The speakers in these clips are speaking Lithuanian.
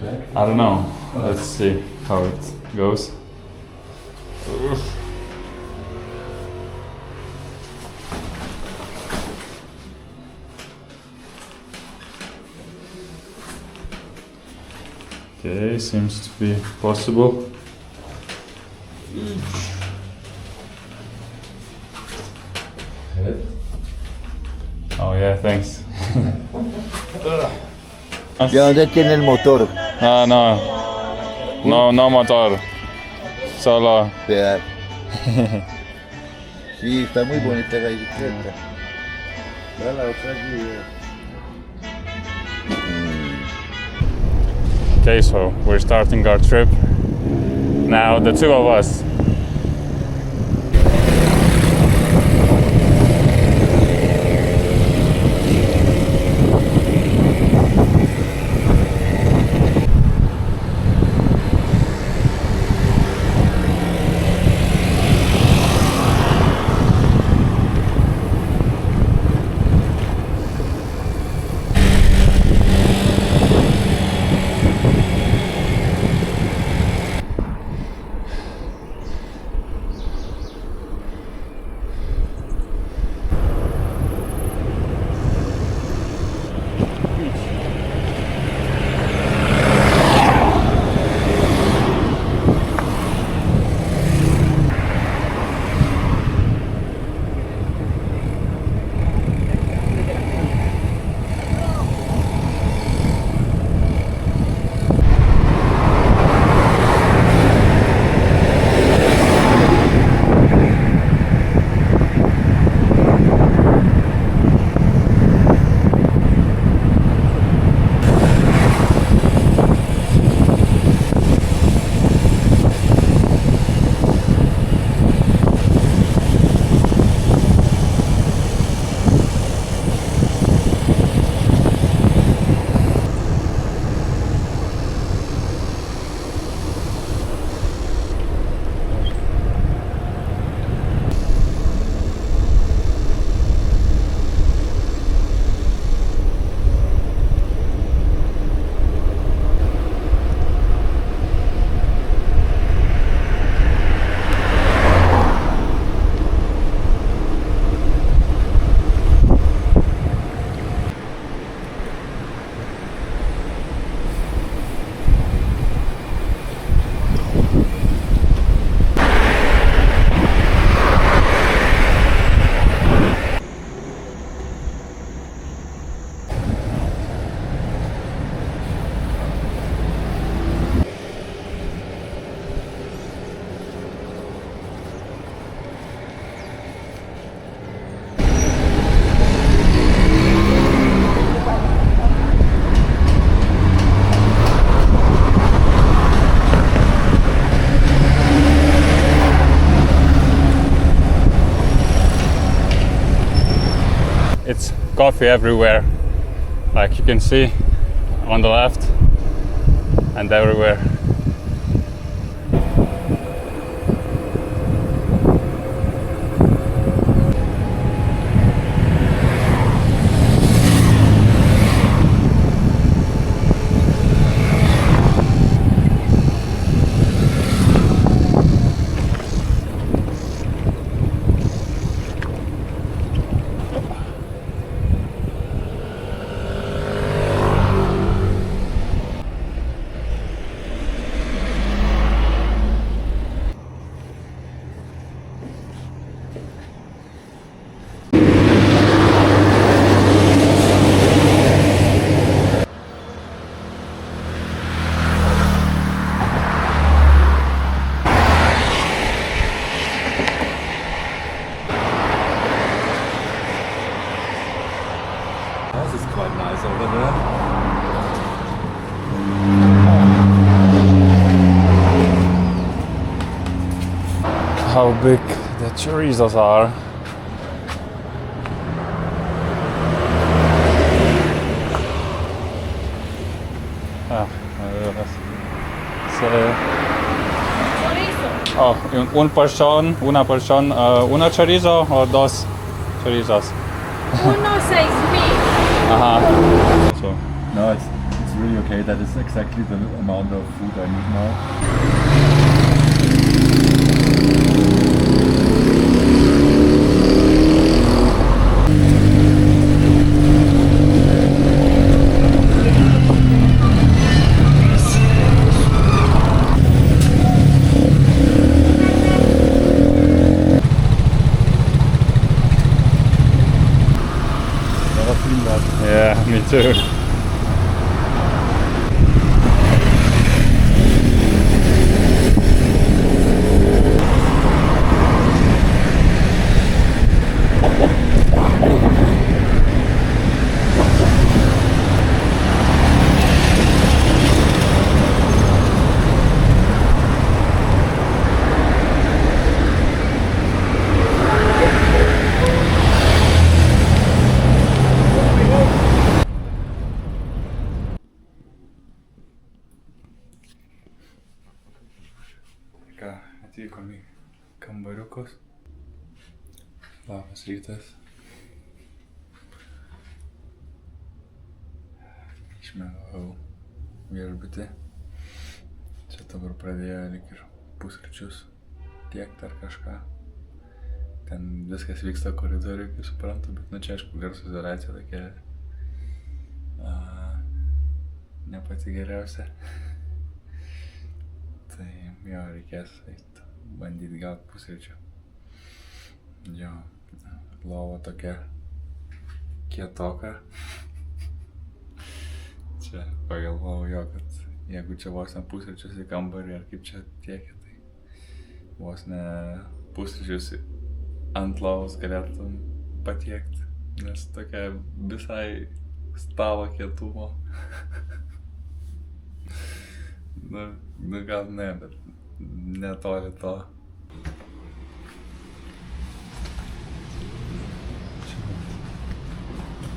I don't know. Let's see how it goes. Okay, seems to be possible. Oh yeah, thanks. ¿De dónde tiene el motor? No motor. Solo. Vea. Sí, está muy bonita la bicicleta. Vea la otra allí. Okay, so we're starting our trip. Now the two of us. It's coffee everywhere, like you can see on the left and everywhere. This is quite nice over there. How big the chorizos are. Una porción, uno chorizo o dos chorizos. Uno 6,000. Ajá. So, No, it's really okay. That is exactly the amount of food I need now. Yeah, me too. Ką, atvykom į kambariukus. Labas rytas. Išmėgau viešbutį. Čia dabar pradėjo lyg ir pusryčius tiekti ar kažką. Ten viskas vyksta koridoriui, kaip suprantu, bet čia aišku garso izoliacija tokia ne pati geriausia. Tai jo, reikės bandyti gauti pusryčių. Jo, lova tokia kietoka. Čia pagalvojau jo, kad jeigu čia vos ne pusryčius į kambarį ar kaip čia tiekia, tai vos ne pusryčius ant lovos galėtum patiekti, nes tokia visai stalo kietumo. Nu gal ne, bet netoli to.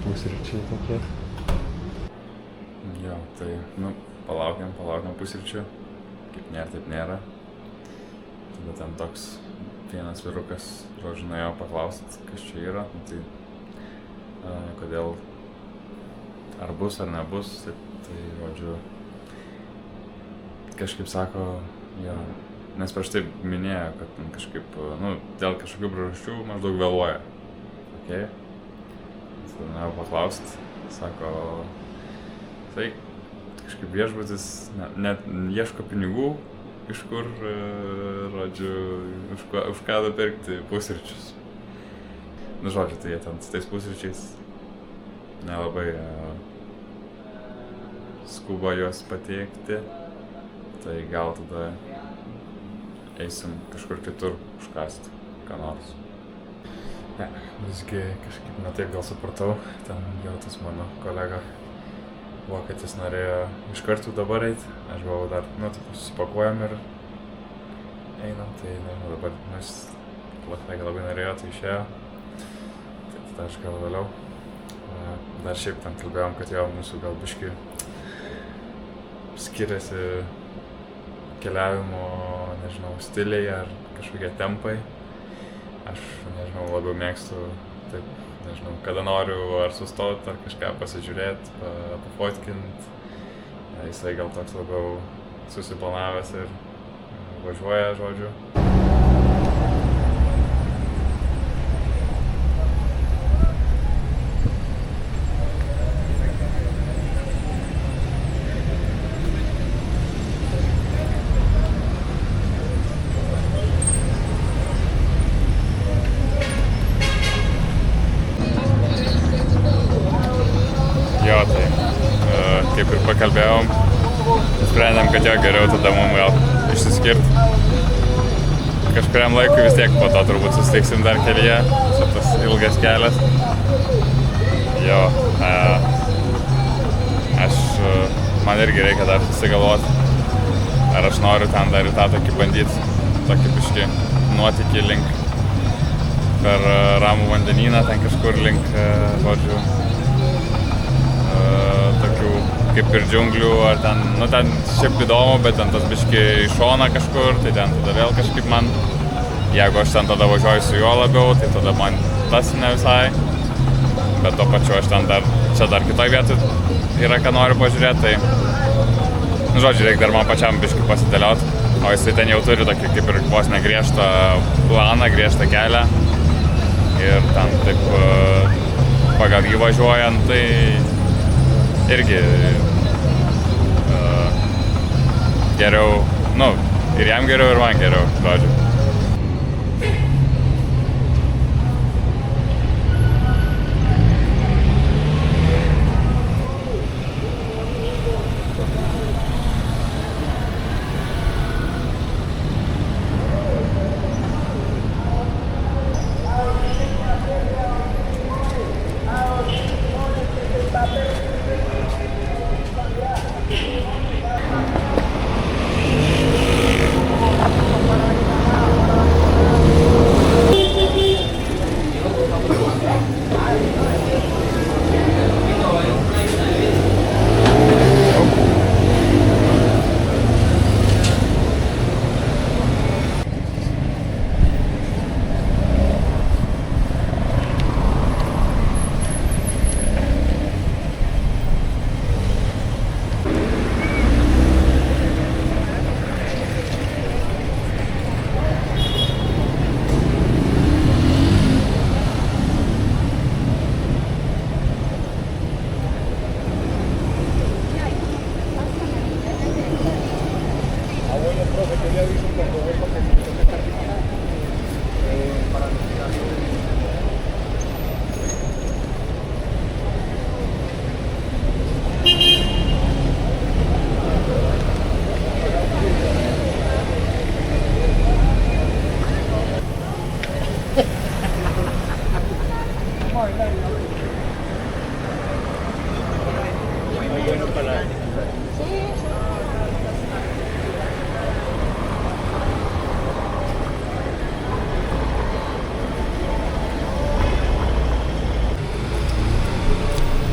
Pusryčiai tokie. Jo, tai, palaukiam pusryčių. Kaip nėra, taip nėra. Tada ten toks vienas vyrukas, žodžiu, nuėjo paklausti, kas čia yra. Tai kodėl, ar bus, ar nebus, tai žodžiu, kažkaip sako, jo, nes prieš tai minėjo, kad kažkaip, dėl kažkokių priežasčių maždaug vėluoja. Okay? Tai norėjau paklausti, sako, tai kažkaip viešbutis net ieško pinigų, iš kur, žodžiu, už ką nupirkti pusryčius. Žodžiu, tai jie ten su tais pusryčiais nelabai skuba juos pateikti. Tai gal tada eisim kažkur kitur užkasti, ką nors. Ne, visgi kažkaip ne taip gal supratau, ten jau tas mano kolega vokietis norėjo iš karto dabar eiti, aš buvau dar, susipakuojam ir einam, tai nežinau, dabar mes labai norėjo, tai išėjo, tai tada aš gal vėliau. Dar šiaip ten kalbėjom, kad jau mūsų gal biški skiriasi keliavimo, nežinau, stiliai ar kažkokie tempai. Aš, nežinau, labiau mėgstu, taip, nežinau, kada noriu ar sustoti, ar kažką pasižiūrėti, pafotkint. Jisai gal toks labiau susiplanavęs ir važiuoja, žodžiu. Kaip ir pakalbėjom, sprendėm, kad jo geriau tada mums gal išsiskirti. Kažkuriam laikui vis tiek po to turbūt susitiksim dar kelyje, čia tas ilgas kelias. Jo, man irgi reikia dar susigalvoti, ar aš noriu ten dar į tą tokį bandyti, tokį biškį nuotykį link per ramų vandenyną, ten kažkur link, žodžiu, tokių kaip ir džiunglių, ar ten šiaip įdomu, bet ten tas biškį į šoną kažkur, tai ten tada vėl kažkaip man, jeigu aš ten tada važiuoju su juo labiau, tai tada man tas ne visai, bet to pačiu aš ten dar, čia dar kitoj vietoj yra ką noriu pažiūrėti, tai, nu, žodžiu, reikia dar man pačiam biškį pasidėliot, o jisai ten jau turi tokį kaip ir vos negriežtą planą, griežtą kelią ir ten taip pagal jį važiuojant, tai irgi geriau, nu, ir jam geriau, ir man geriau, žodžiu.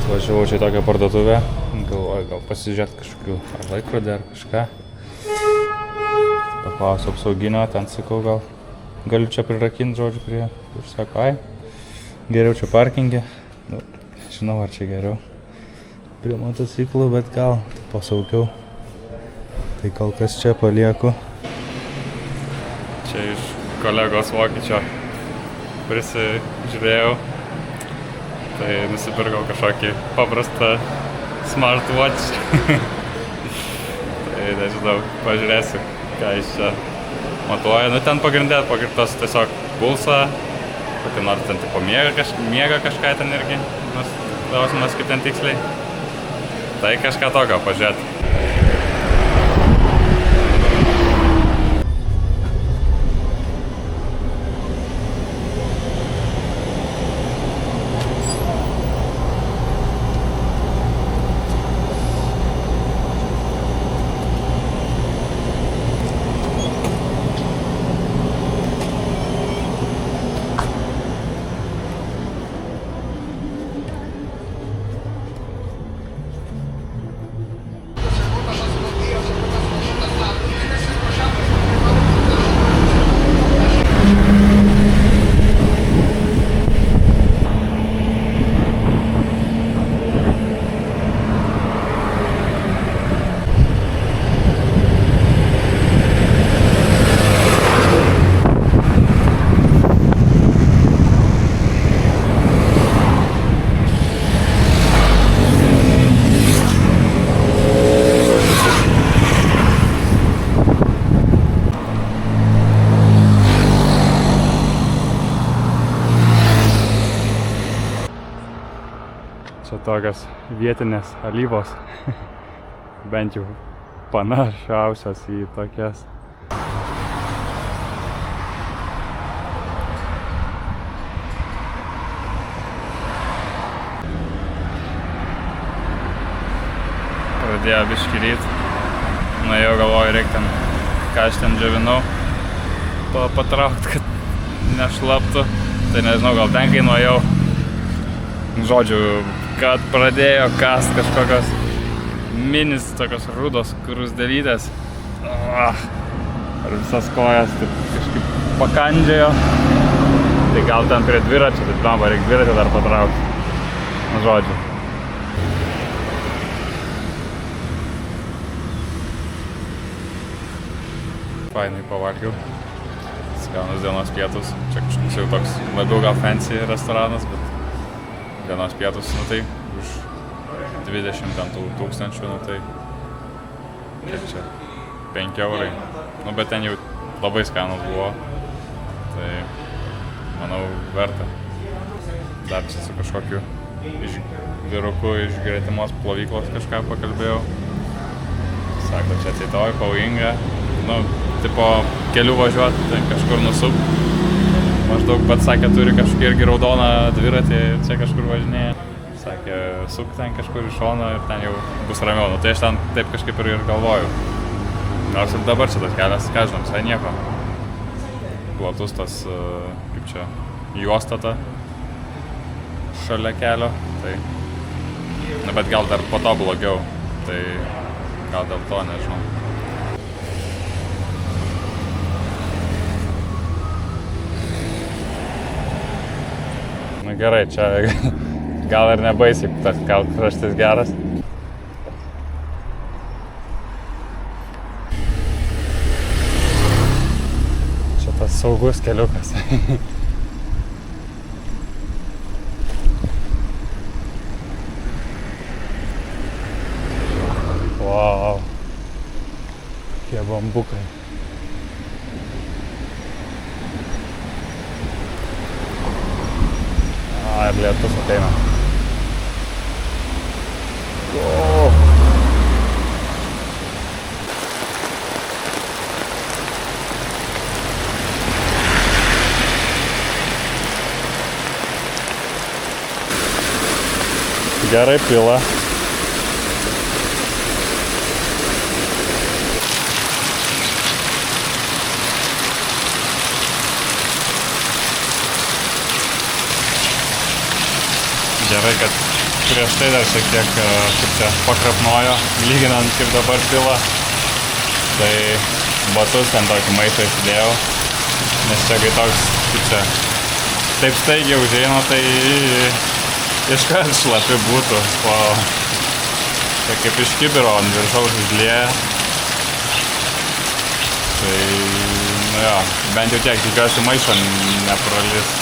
Važiavau čia į tokią parduotuvę, galvoju gal pasižiūrėti kažkokių ar laikrodį ar kažką. Paklausiau apsauginio, ten sakau gal galiu čia prirakinti, žodžiu, prie. Ir sako, ai, geriau čia parkinge. Nu, žinau ar čia geriau prie motociklų, bet gal pasaukiau. Tai kol kas čia palieku. Čia iš kolegos vokiečio prisižiūrėjau. Tai nusipirkau kažkokį paprastą smartwatch. Tai nežinau, pažiūrėsiu, ką iš čia matuoja. Nu ten pagrindė tos tiesiog pulsą, kokį nors ten tipo miega kažką ten irgi, nors klausimas kaip ten tiksliai. Tai kažką tokio pažiūrėti. Čia tokios vietinės alyvos, bent jau panašiausios į tokias. Pradėjo biškį ryt, nuėjau, galvoju, reikia ten, ką aš ten džiovinau, patraukti, kad nešlaptų. Tai nežinau, gal ten kai nuėjau, žodžiu, kad pradėjo kast kažkokios minis, tokios rudos krusdelytės. Ar visas kojas taip kažkaip pakandžiojo. Tai gal ten prie dviračio, tai bamba, reikia dviratį dar patraukti. Žodžiu. Fainai pavalgiau. Skanus dienos pietus. Čia kažkoks jau toks labiau gal fancy restoranas, bet dienos pietus, nu tai už 20 tūkstančių, nu tai kiek čia, 5 eurai. Nu bet ten jau labai skanus buvo, tai manau verta. Dar čia su kažkokiu vyruku iš gretimos plovyklos kažką pakalbėjau. Sako, čia ateitoj pavojinga, nu, tipo, keliu važiuoti, ten kažkur nusup. Maždaug pats sakė, turi kažkokį irgi raudoną dviratį ir čia kažkur važinėja. Sakė, suk ten kažkur iš šono ir ten jau bus ramiau. Nu, tai aš ten taip kažkaip ir galvoju. Nors ir dabar čia tas kelias, ką žinom, visai nieko. Platus tas, kaip čia, juostata šalia kelio, tai... Na, bet gal dar po to blogiau, tai gal dėl to, nežinau. Na gerai, čia gal ir nebaisiai tas kraštis geras. Čia tas saugus keliukas. Wow. Tie bambukai. Ir lietus ateina. Gerai pila. Gerai, kad prieš tai dar šiek tiek, kaip čia, pakrapnojo, lyginant kaip dabar pila. Tai batus ten tokį maišą įsidėjau, nes čia kai toks, kaip čia, taip staigiai užeina, tai iškart šlapi būtų. Tai kaip iš kibiro ant viršaus užlieja. Tai, nu jo, bent jau tiek, tikiuosi maišo nepralis.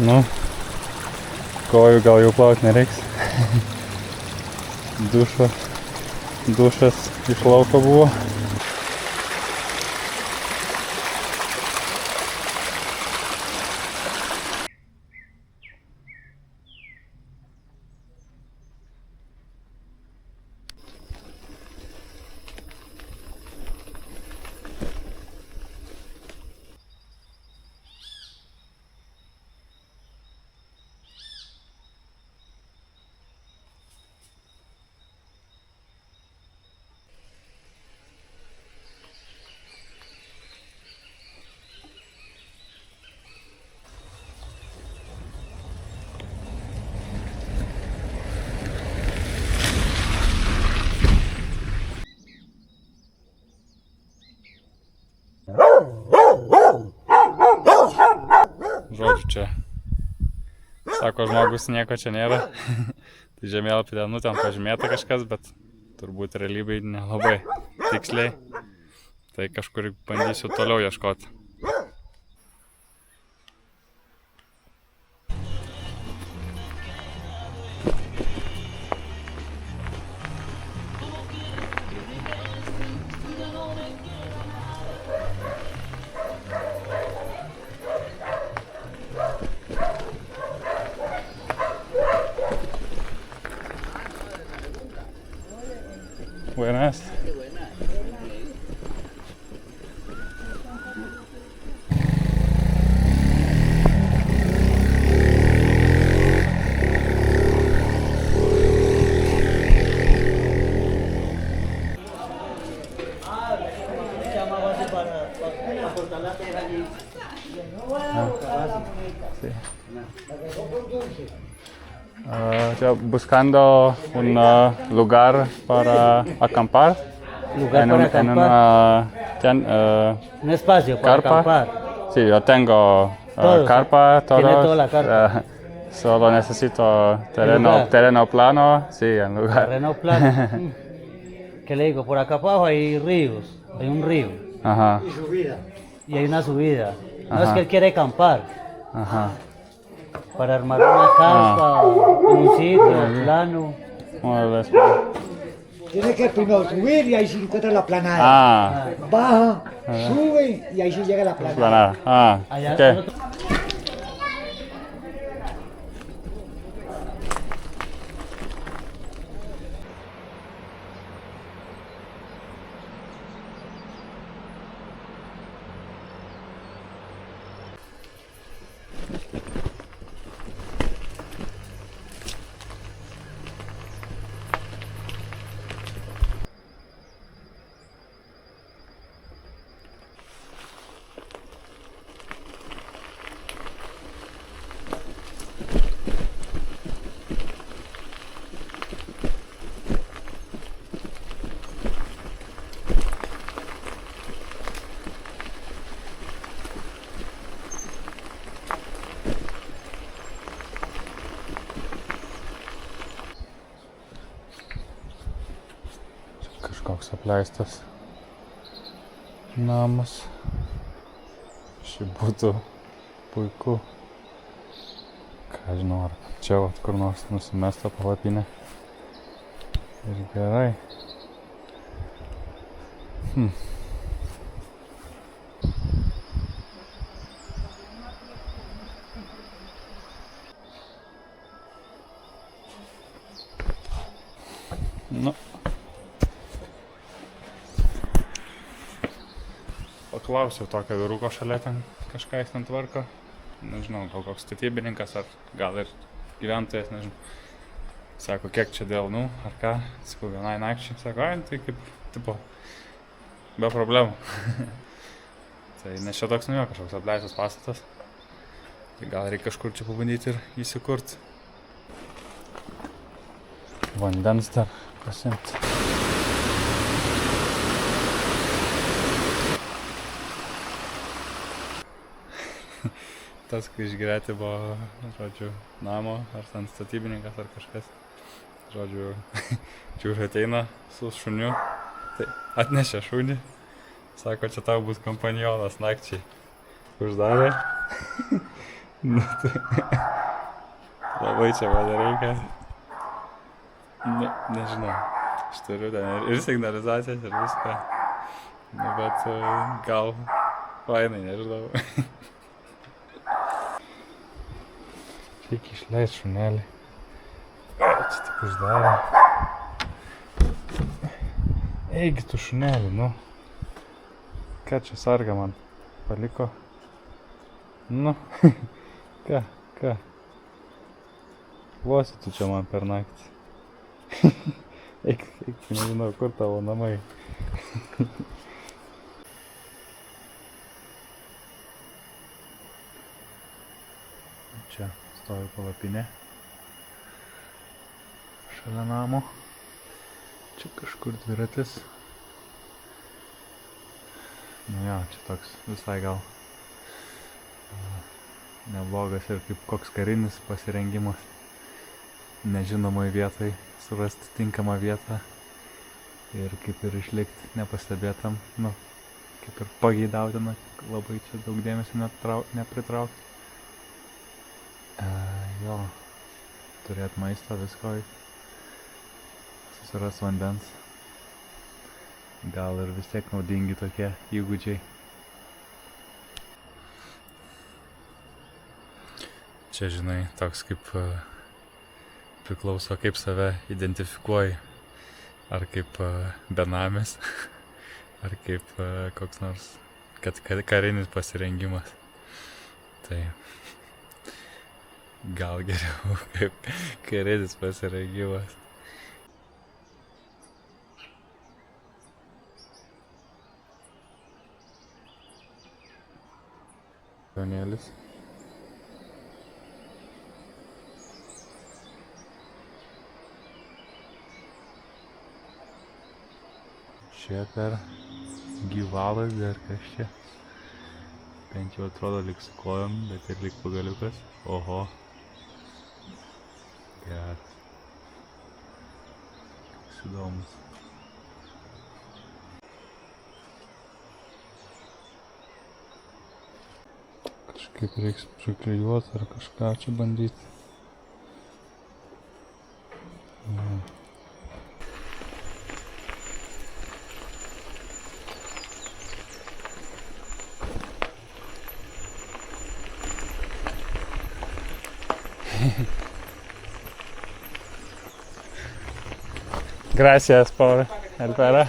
Nu, kojų gal jau plaut nereiks. Dušas iš lauko buvo. Žodžiu, čia sako žmogus, nieko čia nėra. Tai žemėlapį ten, nu ten pažymėta kažkas, bet turbūt realybėj nelabai tiksliai. Tai kažkur bandysiu toliau ieškoti. buenas. Sí. Yo buscando un lugar para acampar. Lugar en para un- acampar. En una Un espacio para carpa. acampar. Sí, yo tengo Todo, carpa, tiene todo. toda la carpa. Solo necesito lugar. terreno plano, sí, en lugar. Terreno plano. ¿Qué le digo? Por acá abajo hay ríos, hay un río Ajá, y hay una subida. No es Ajá. que él quiere acampar ajá. para armar una carpa en un sitio plano. Muy bien. Tiene que primero subir y ahí se encuentra la planada. Ah, Baja, sube y ahí sí llega la planada. planada. Ah, Allá ok. al otro- Kažkoks apleistas namas. Šiaip būtų puiku. Ką žinau, ar čia vat kur nors nusimesta palapinė. Ir gerai. Nu. Paklausiau tokio vyruko šalia ten kažką jis ten tvarko. Nežinau, gal koks statybininkas ar gal ir gyventojas, nežinau. Sako, kiek čia dėl, ar ką. Sakau, vienai nakčiai. Sako, ai, tai kaip, tipo, be problemų. Tai nes čia toks kažkoks apleistas pastatas. Tai gal reikia kažkur čia pabandyti ir įsikurti. Vandens dar pasimti. Tas, kai išgerėti buvo, žodžiu, namo, ar ten statybininkas, ar kažkas. Žodžiu, čiūžai ateina su šuniu, tai atnešė šunį. Sako, čia tau bus kompanionas nakčiai. Uždarė. Nu, tai labai čia man reikia. Nežinau, aš turiu ten ir signalizacijas, ir viską. Nu, bet gal fainai, nežinau. Reikia išleisti šunelį. Čia tik uždarė. Eigi tu šunelį, nu. Ką čia sarga man paliko? Nu, ką? Losi tu čia man per naktį. Eik, nežinau, kur tavo namai. Čia stovi palapinė. Šalia namo. Čia kažkur dviratis. Nu jo, čia toks visai gal neblogas ir kaip koks karinis pasirengimas. Nežinomoj vietoj surasti tinkamą vietą ir kaip ir išlikti nepastebėtam, nu, kaip ir pageidautina, labai čia daug dėmesio nepritraukti. Jo, turėt maisto visko, susiras vandens, gal ir vis tiek naudingi tokie įgūdžiai. Čia, žinai, toks kaip priklauso, kaip save identifikuoji. ar kaip benamis, ar kaip koks nors karinis pasirengimas. Tai gal geriau kaip karinis pasirengimas. Jonėlis. Čia per gyvalas dar kažčia. Bent jau atrodo lyg su kojom, bet ir lyg pagaliukas. Oho. Geras. Koks įdomus. Kažkaip reiks priklijuoti ar kažką čia bandyti. Gracias por el para.